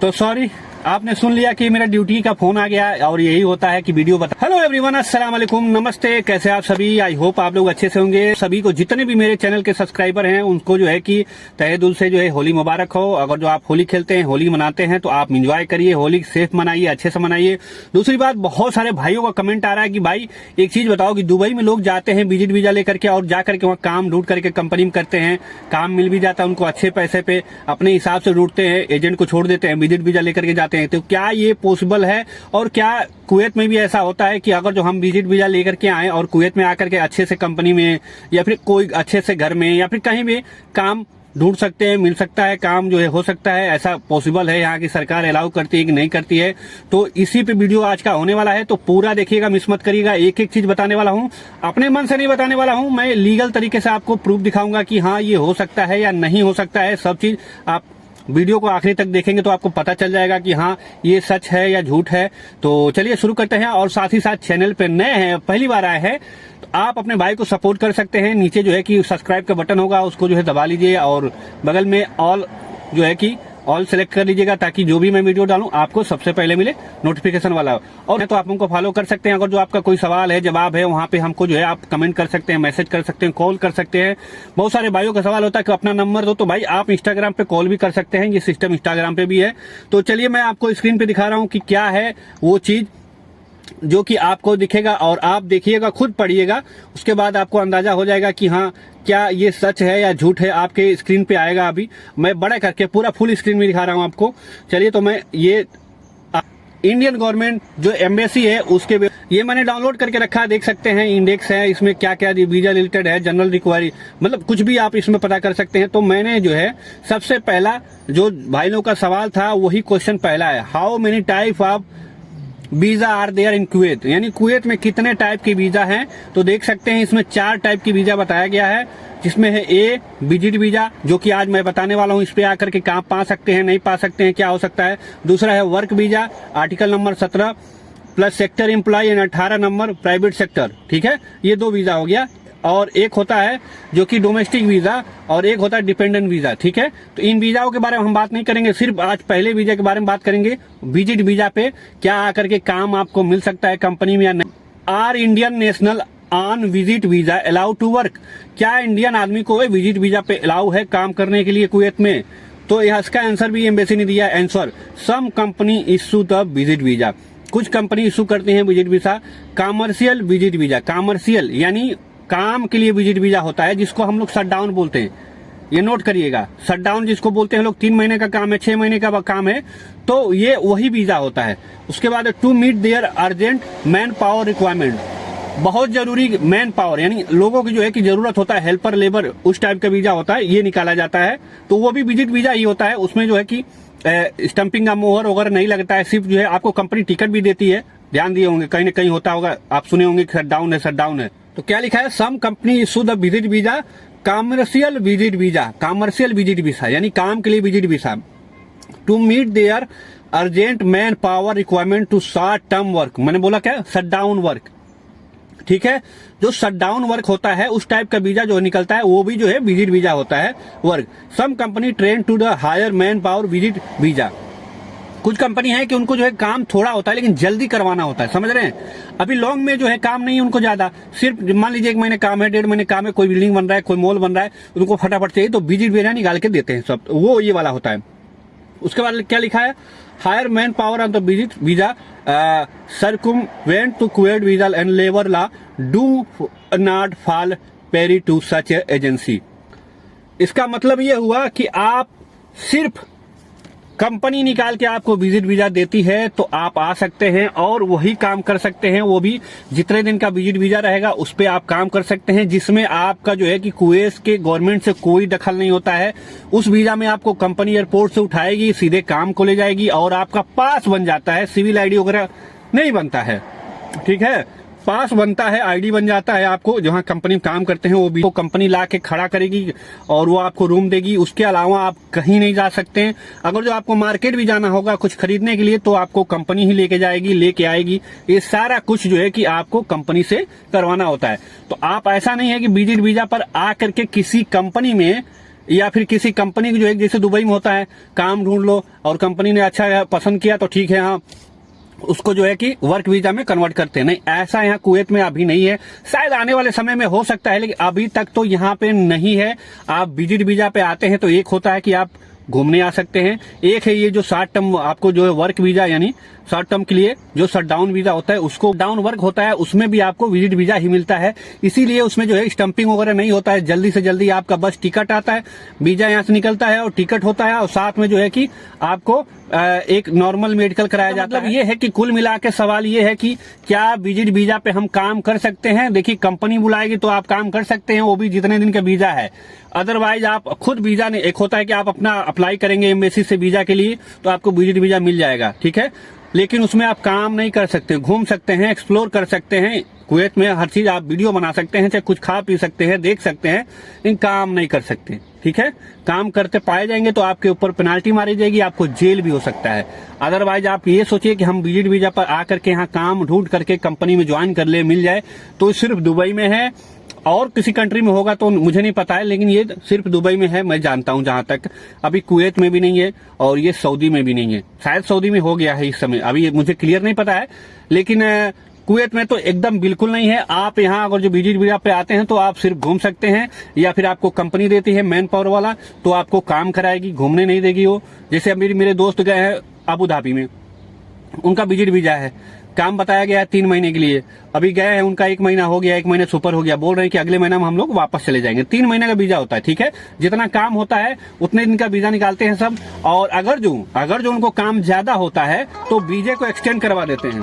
तो सॉरी, आपने सुन लिया कि मेरा ड्यूटी का फोन आ गया और यही होता है कि वीडियो बता। हेलो एवरीवन, अस्सलाम वालेकुम, नमस्ते, कैसे आप सभी। आई होप आप लोग अच्छे से होंगे। सभी को जितने भी मेरे चैनल के सब्सक्राइबर हैं उनको जो है कि तहे दिल से जो है होली मुबारक हो। अगर जो आप होली खेलते हैं, होली मनाते हैं तो आप इंजॉय करिए, होली सेफ मनाइए, अच्छे से मनाइए। दूसरी बात, बहुत सारे भाइयों का कमेंट आ रहा है कि भाई एक चीज बताओ कि दुबई में लोग जाते हैं विजिट वीजा लेकर के और जाकर के वहाँ काम ढूंढ करके कंपनी में करते हैं, काम मिल भी जाता है उनको अच्छे पैसे पे, अपने हिसाब से ढूंढते हैं, एजेंट को छोड़ देते हैं, विजिट वीजा लेकर के जाते हैं। तो क्या ये पॉसिबल है? और क्या कुवैत में भी ऐसा होता है कि अगर जो हम विजिट वीजा लेकर के आए और कुवैत में आकर के अच्छे से कंपनी में या फिर कोई अच्छे से घर में या फिर कहीं भी काम ढूंढ सकते हैं, मिल सकता है, काम जो है हो सकता है? ऐसा पॉसिबल है? यहाँ की सरकार अलाउ करती है कि नहीं करती है? तो इसी पे वीडियो आज का होने वाला है, तो पूरा देखिएगा, मिस मत करिएगा। एक एक चीज बताने वाला हूँ, अपने मन से नहीं बताने वाला हूँ, मैं लीगल तरीके से आपको प्रूफ दिखाऊंगा कि हाँ ये हो सकता है या नहीं हो सकता है। सब चीज आप वीडियो को आखिरी तक देखेंगे तो आपको पता चल जाएगा कि हाँ ये सच है या झूठ है। तो चलिए शुरू करते हैं। और साथ ही साथ चैनल पे नए हैं, पहली बार आए हैं, तो आप अपने भाई को सपोर्ट कर सकते हैं। नीचे जो है कि सब्सक्राइब का बटन होगा, उसको जो है दबा लीजिए और बगल में ऑल जो है कि ऑल सेलेक्ट कर लीजिएगा, ताकि जो भी मैं वीडियो डालूं आपको सबसे पहले मिले, नोटिफिकेशन वाला। और तो आप हमको फॉलो कर सकते हैं। अगर जो आपका कोई सवाल है, जवाब है, वहां पे हमको जो है आप कमेंट कर सकते हैं, मैसेज कर सकते हैं, कॉल कर सकते हैं। बहुत सारे भाइयों का सवाल होता है कि अपना नंबर दो, तो भाई आप इंस्टाग्राम पे कॉल भी कर सकते हैं, ये सिस्टम इंस्टाग्राम पे भी है। तो चलिए मैं आपको स्क्रीन पे दिखा रहा हूँ कि क्या है वो चीज जो कि आपको दिखेगा और आप देखिएगा, खुद पढ़िएगा, उसके बाद आपको अंदाजा हो जाएगा कि हाँ क्या ये सच है या झूठ है। आपके स्क्रीन पे आएगा, अभी मैं बड़ा करके पूरा फुल स्क्रीन में दिखा रहा हूं आपको। चलिए, तो मैं ये इंडियन गवर्नमेंट जो एम्बेसी है उसके ये मैंने डाउनलोड करके रखा है, देख सकते हैं, इंडेक्स है, इसमें क्या क्या वीजा रिलेटेड है, जनरल रिक्वायरी, मतलब कुछ भी आप इसमें पता कर सकते हैं। तो मैंने जो है सबसे पहला जो भाई लोगों का सवाल था वही क्वेश्चन पहला है, how many type of visa are there in Kuwait, यानी कुवैत में कितने टाइप के वीजा हैं। तो देख सकते हैं इसमें 4 टाइप की वीजा बताया गया है, जिसमें है ए विजिट वीजा, जो कि आज मैं बताने वाला हूं, इस पे आकर के काम पा सकते हैं, नहीं पा सकते हैं, क्या हो सकता है। दूसरा है work visa, article number 17 plus sector employ and 18 number private sector, ठीक है, ये 2 वीजा हो गया। और एक होता है जो कि डोमेस्टिक वीजा और एक होता है डिपेंडेंट वीजा, ठीक है। तो इन वीजाओं के बारे में हम बात नहीं करेंगे, सिर्फ आज पहले वीजा के बारे में बात करेंगे। विजिट वीजा पे क्या आकर के काम आपको मिल सकता है कंपनी में या नहीं। Are Indian national on visit visa allow to work, क्या इंडियन आदमी को विजिट वीजा पे अलाउ है काम करने के लिए कुवैत में? तो इसका आंसर भी एम्बेसी ने दिया। Answer, some company issue the visit visa, कुछ कंपनी इशू करती है visit visa. Commercial visit visa, commercial यानी काम के लिए विजिट वीजा होता है, जिसको हम लोग शट डाउन बोलते हैं, ये नोट करिएगा। शट डाउन जिसको बोलते हैं लोग, 3 महीने का काम है, 6 महीने का काम है, तो ये वही वीजा होता है। उसके बाद to meet their urgent man power requirement, बहुत जरूरी मैन पावर यानी लोगों की जो है कि जरूरत होता है, हेल्पर लेबर, उस टाइप का वीजा होता है, ये निकाला जाता है। तो वो भी विजिट वीजा ही होता है। उसमें जो है कि स्टंपिंग का मोहर वगैरह नहीं लगता है, सिर्फ जो है आपको कंपनी टिकट भी देती है, ध्यान दिए होंगे, कहीं ना कहीं होता होगा, आप सुने होंगे शट डाउन है, शट डाउन है। तो क्या लिखा है, some company issue the visit visa, commercial visit visa, commercial visit visa यानी काम के लिए visit visa, to meet their urgent man power requirement to short term work, मैंने बोला क्या, शट डाउन वर्क, ठीक है। जो शट डाउन वर्क होता है उस टाइप का वीजा जो निकलता है वो भी जो है विजिट वीजा होता है, work. Some company train to the hire man power visit visa, कुछ कंपनी है कि उनको जो है काम थोड़ा होता है लेकिन जल्दी करवाना होता है, समझ रहे हैं। अभी लॉन्ग में जो है काम नहीं है उनको ज्यादा, सिर्फ मान लीजिए 1 महीने काम है, 1.5 महीने काम है, कोई बिल्डिंग बन रहा है, कोई मॉल बन रहा है, उनको फटाफट चाहिए, तो विजिट वीजा निकाल के देते हैं सब, वो ये वाला होता है। उसके बाद क्या लिखा है, hire man power on the visit visa circumvent to Kuwait visa and labour law do not fall prey to such agency. इसका मतलब ये हुआ कि आप सिर्फ कंपनी निकाल के आपको विजिट वीजा देती है तो आप आ सकते हैं और वही काम कर सकते हैं, वो भी जितने दिन का विजिट वीजा रहेगा उस पे आप काम कर सकते हैं, जिसमें आपका जो है कि कुवैत के गवर्नमेंट से कोई दखल नहीं होता है। उस वीजा में आपको कंपनी एयरपोर्ट से उठाएगी, सीधे काम को ले जाएगी और आपका पास बन जाता है, सिविल आईडी वगैरह नहीं बनता है, ठीक है। पास बनता है, आईडी बन जाता है आपको, जहां कंपनी में काम करते हैं वो कंपनी ला के खड़ा करेगी और वो आपको रूम देगी। उसके अलावा आप कहीं नहीं जा सकते हैं। अगर जो आपको मार्केट भी जाना होगा कुछ खरीदने के लिए तो आपको कंपनी ही लेके जाएगी, लेके आएगी। ये सारा कुछ जो है कि आपको कंपनी से करवाना होता है। तो आप ऐसा नहीं है कि विजिट वीजा पर आकर के किसी कंपनी में या फिर किसी कंपनी जो है, जैसे दुबई में होता है, काम ढूंढ लो और कंपनी ने अच्छा पसंद किया तो ठीक है, हाँ उसको जो है कि वर्क वीजा में कन्वर्ट करते हैं। नहीं, ऐसा यहाँ कुवैत में अभी नहीं है। शायद आने वाले समय में हो सकता है, लेकिन अभी तक तो यहाँ पे नहीं है। आप विजिट वीजा पे आते हैं तो एक होता है कि आप घूमने आ सकते हैं, एक है ये जो शॉर्ट टर्म आपको जो है वर्क वीजा, यानी शॉर्ट टर्म के लिए जो शट डाउन वीजा होता है उसको डाउन वर्क होता है, उसमें भी आपको विजिट वीजा ही मिलता है। इसीलिए उसमें जो है स्टंपिंग वगैरह नहीं होता है, जल्दी से जल्दी आपका बस टिकट आता है, वीजा यहाँ से निकलता है और टिकट होता है, और साथ में जो है कि आपको एक नॉर्मल मेडिकल कराया जाता है। मतलब ये है कि कुल मिला के सवाल ये है कि क्या विजिट वीजा पे हम काम कर सकते हैं। देखिए कंपनी बुलाएगी तो आप काम कर सकते हैं, वो भी जितने दिन का वीजा है। अदरवाइज आप खुद वीजा नहीं, एक होता है कि आप अपना अप्लाई करेंगे एम्बेसी से वीजा के लिए तो आपको विजिट वीजा मिल जाएगा, ठीक है, लेकिन उसमें आप काम नहीं कर सकते, घूम सकते हैं, एक्सप्लोर कर सकते हैं। कुवैत में हर चीज आप वीडियो बना सकते हैं, चाहे कुछ खा पी सकते हैं, देख सकते हैं, लेकिन काम नहीं कर सकते, ठीक है। काम करते पाए जाएंगे तो आपके ऊपर पेनाल्टी मारी जाएगी, आपको जेल भी हो सकता है। अदरवाइज आप ये सोचिए कि हम विजिट वीजा पर आकर के यहाँ काम ढूंढ करके कंपनी में ज्वाइन कर ले, मिल जाए, तो सिर्फ दुबई में है। और किसी कंट्री में होगा तो मुझे नहीं पता है, लेकिन ये सिर्फ दुबई में है, मैं जानता हूं जहां तक। अभी कुवैत में भी नहीं है और ये सऊदी में भी नहीं है, शायद सऊदी में हो गया है इस समय, अभी मुझे क्लियर नहीं पता है, लेकिन कुवैत में तो एकदम बिल्कुल नहीं है। आप यहाँ अगर जो विजिट वीजा पे आते हैं तो आप सिर्फ घूम सकते हैं, या फिर आपको कंपनी देती है मैन पावर वाला तो आपको काम कराएगी, घूमने नहीं देगी वो। जैसे अभी मेरे दोस्त गए हैं अबू धाबी में, उनका विजिट वीजा है, काम बताया गया है 3 महीने के लिए, अभी गए हैं, उनका 1 महीना हो गया, 1 महीने सुपर हो गया, बोल रहे हैं कि अगले महीना में हम लोग वापस चले जाएंगे। 3 महीने का वीजा होता है, ठीक है, जितना काम होता है उतने दिन का वीजा निकालते हैं सब। और अगर जो उनको काम ज्यादा होता है तो वीजे को एक्सटेंड करवा देते हैं।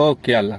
ओके अल्लाह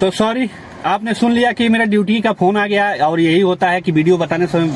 तो सॉरी, आपने सुन लिया कि मेरा ड्यूटी का फोन आ गया, और यही होता है कि वीडियो बताने समय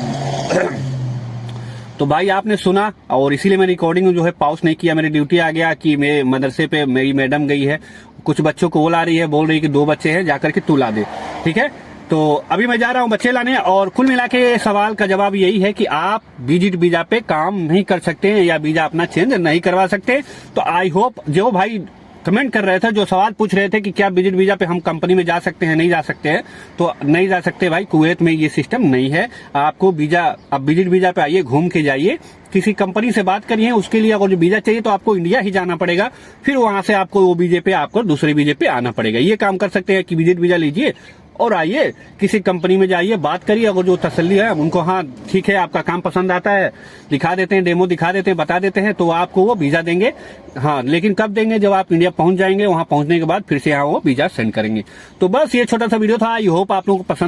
तो भाई आपने सुना, और इसीलिए मैं रिकॉर्डिंग जो है पॉज नहीं किया। मेरी ड्यूटी आ गया कि मेरे मदरसे पे मेरी मैडम गई है, कुछ बच्चों को वो ला रही है, बोल रही है कि 2 बच्चे हैं, जाकर के तू ला दे, ठीक है। तो अभी मैं जा रहा हूँ बच्चे लाने, और कुल मिला के सवाल का जवाब यही है कि आप विजिट वीजा पे काम नहीं कर सकते हैं या वीजा अपना चेंज नहीं करवा सकते। तो आई होप जो भाई कमेंट कर रहे थे, जो सवाल पूछ रहे थे कि क्या विजिट वीजा पे हम कंपनी में जा सकते हैं, नहीं जा सकते हैं, तो नहीं जा सकते भाई, कुवैत में ये सिस्टम नहीं है। आपको वीजा, अब विजिट वीजा पे आइए, घूम के जाइए, किसी कंपनी से बात करिए, उसके लिए अगर जो वीजा चाहिए तो आपको इंडिया ही जाना पड़ेगा, फिर वहां से आपको वो वीजे पे आपको दूसरे वीजे पे आना पड़ेगा। ये काम कर सकते हैं कि विजिट वीजा लीजिए और आइए, किसी कंपनी में जाइए, बात करिए, अगर जो तसल्ली है उनको, हाँ ठीक है आपका काम पसंद आता है, दिखा देते हैं, डेमो दिखा देते हैं, बता देते हैं, तो आपको वो वीजा देंगे। हाँ, लेकिन कब देंगे, जब आप इंडिया पहुंच जाएंगे, वहां पहुंचने के बाद फिर से यहाँ वो वीजा सेंड करेंगे। तो बस ये छोटा सा वीडियो था, आई होप आप लोगों को पसंद